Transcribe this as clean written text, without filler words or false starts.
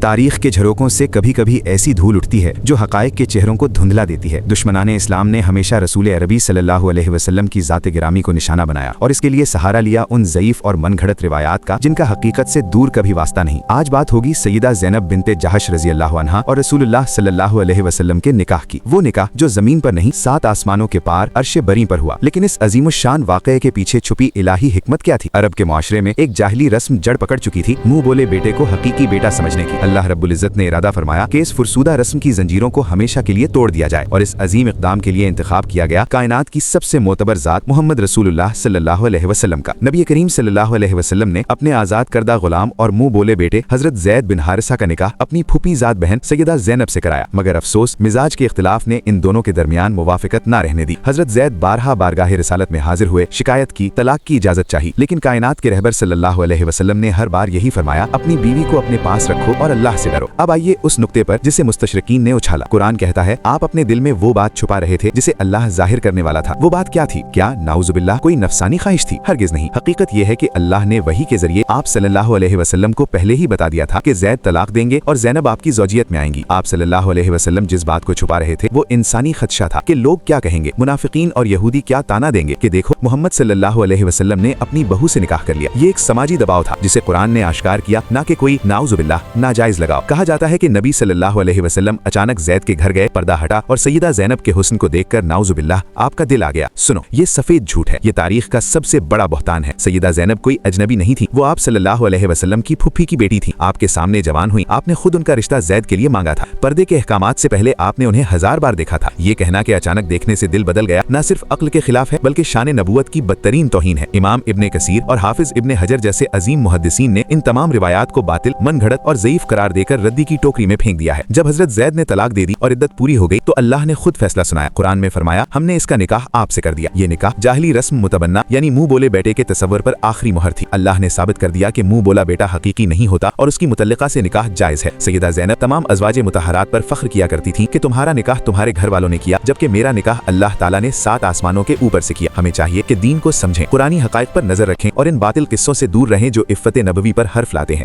تاریخ کے جھروکوں سے کبھی کبھی ایسی دھول اٹھتی ہے جو حقائق کے چہروں کو دھندلا دیتی ہے۔ دشمنان اسلام نے ہمیشہ رسول عربی صلی اللہ علیہ وسلم کی ذات گرامی کو نشانہ بنایا اور اس کے لیے سہارا لیا ان ضعیف اور من گھڑت روایات کا جن کا حقیقت سے دور کبھی واسطہ نہیں۔ آج بات ہوگی سیدہ زینب بنت جحش رضی اللہ عنہا اور رسول اللہ صلی اللہ علیہ وسلم کے نکاح کی، وہ نکاح جو زمین پر نہیں 7 آسمانوں کے پار عرش بری پر ہوا۔ لیکن اس عظیم الشان واقعے کے پیچھے چھپی الہی حکمت کیا تھی؟ عرب کے معاشرے میں ایک جاہلی رسم جڑ پکڑ چکی تھی، منہ بولے بیٹے کو حقیقی بیٹا سمجھنے کی۔ اللہ رب العزت نے ارادہ فرمایا کہ اس فرسودہ رسم کی زنجیروں کو ہمیشہ کے لیے توڑ دیا جائے، اور اس عظیم اقدام کے لیے انتخاب کیا گیا کائنات کی سب سے معتبر ذات محمد رسول اللہ صلی اللہ علیہ وسلم کا۔ نبی کریم صلی اللہ علیہ وسلم نے اپنے آزاد کردہ غلام اور منہ بولے بیٹے حضرت زید بن حارثہ کا نکاح اپنی پھوپھی زاد بہن سیدہ زینب سے کرایا، مگر افسوس مزاج کے اختلاف نے ان دونوں کے درمیان موافقت نہ رہنے دی۔ حضرت زید بارہا بارگاہ رسالت میں حاضر ہوئے، شکایت کی، طلاق کی اجازت چاہی، لیکن کائنات کے رہبر صلی اللہ علیہ وسلم نے ہر بار یہی فرمایا، اپنی بیوی کو اپنے پاس رکھو اور اللہ سے ڈرو۔ اب آئیے اس نقطے پر جسے مستشرقین نے اچھالا۔ قرآن کہتا ہے آپ اپنے دل میں وہ بات چھپا رہے تھے جسے اللہ ظاہر کرنے والا تھا۔ وہ بات کیا تھی؟ کیا نعوذ باللہ کوئی نفسانی خواہش تھی؟ ہرگز نہیں۔ حقیقت یہ ہے کہ اللہ نے وحی کے ذریعے آپ صلی اللہ علیہ وسلم کو پہلے ہی بتا دیا تھا کہ زید طلاق دیں گے اور زینب آپ کی زوجیت میں آئیں گی۔ آپ صلی اللہ علیہ وسلم جس بات کو چھپا رہے تھے وہ انسانی خدشہ تھا کہ لوگ کیا کہیں گے، منافقین اور یہودی کیا تانا دیں گے کہ دیکھو محمد صلی اللہ علیہ وسلم نے اپنی بہو سے نکاح کر لیا۔ یہ ایک سماجی دباؤ تھا جسے قرآن نے آشکار کیا، نہ کہ کوئی نعوذ باللہ ناجائز لگاؤ۔ کہا جاتا ہے کہ نبی صلی اللہ علیہ وسلم اچانک زید کے گھر گئے، پردہ ہٹا اور سیدہ زینب کے حسن کو دیکھ کر نعوذ باللہ آپ کا دل آ گیا۔ سنو، یہ سفید جھوٹ ہے، یہ تاریخ کا سب سے بڑا بہتان ہے۔ سیدہ زینب کوئی اجنبی نہیں تھی، وہ آپ صلی اللہ علیہ وسلم کی پھوپھی کی بیٹی تھی۔ آپ کے سامنے جوان ہوئی، آپ نے خود ان کا رشتہ زید کے لیے مانگا تھا۔ پردے کے احکامات سے پہلے آپ نے انہیں 1000 بار دیکھا تھا۔ یہ کہنا کہ اچانک دیکھنے سے دل بدل گیا نہ صرف عقل کے خلاف ہے بلکہ شان نبوت کی بدترین توہین ہے۔ امام ابن کثیر اور حافظ ابن حجر جیسے عظیم محدثین نے ان تمام روایات کو باطل، من گھڑت اور ضعیف قرار دے کر ردی کی ٹوکری میں پھینک دیا ہے۔ جب حضرت زید نے طلاق دے دی اور عدت پوری ہو گئی تو اللہ نے خود فیصلہ سنایا۔ قرآن میں فرمایا، ہم نے اس کا نکاح آپ سے کر دیا۔ یہ نکاح جاہلی رسم متبنہ یعنی منہ بولے بیٹے کے تصور پر آخری مہر تھی۔ اللہ نے ثابت کر دیا کہ منہ بولا بیٹا حقیقی نہیں ہوتا اور اس کی متعلقہ سے نکاح جائز ہے۔ سیدہ زینب تمام ازواج مطہرات پر فخر کیا کرتی تھیں کہ تمہارا نکاح تمہارے گھر والوں نے کیا، جبکہ میرا نکاح اللہ تعالیٰ نے 7 آسمانوں کے اوپر سے کیا۔ ہمیں چاہیے کہ دین کو سمجھیں، قرآنی حقائق پر نظر رکھیں اور ان باطل قصوں سے دور رہیں جو عفت نبوی پر حرف لاتے ہیں۔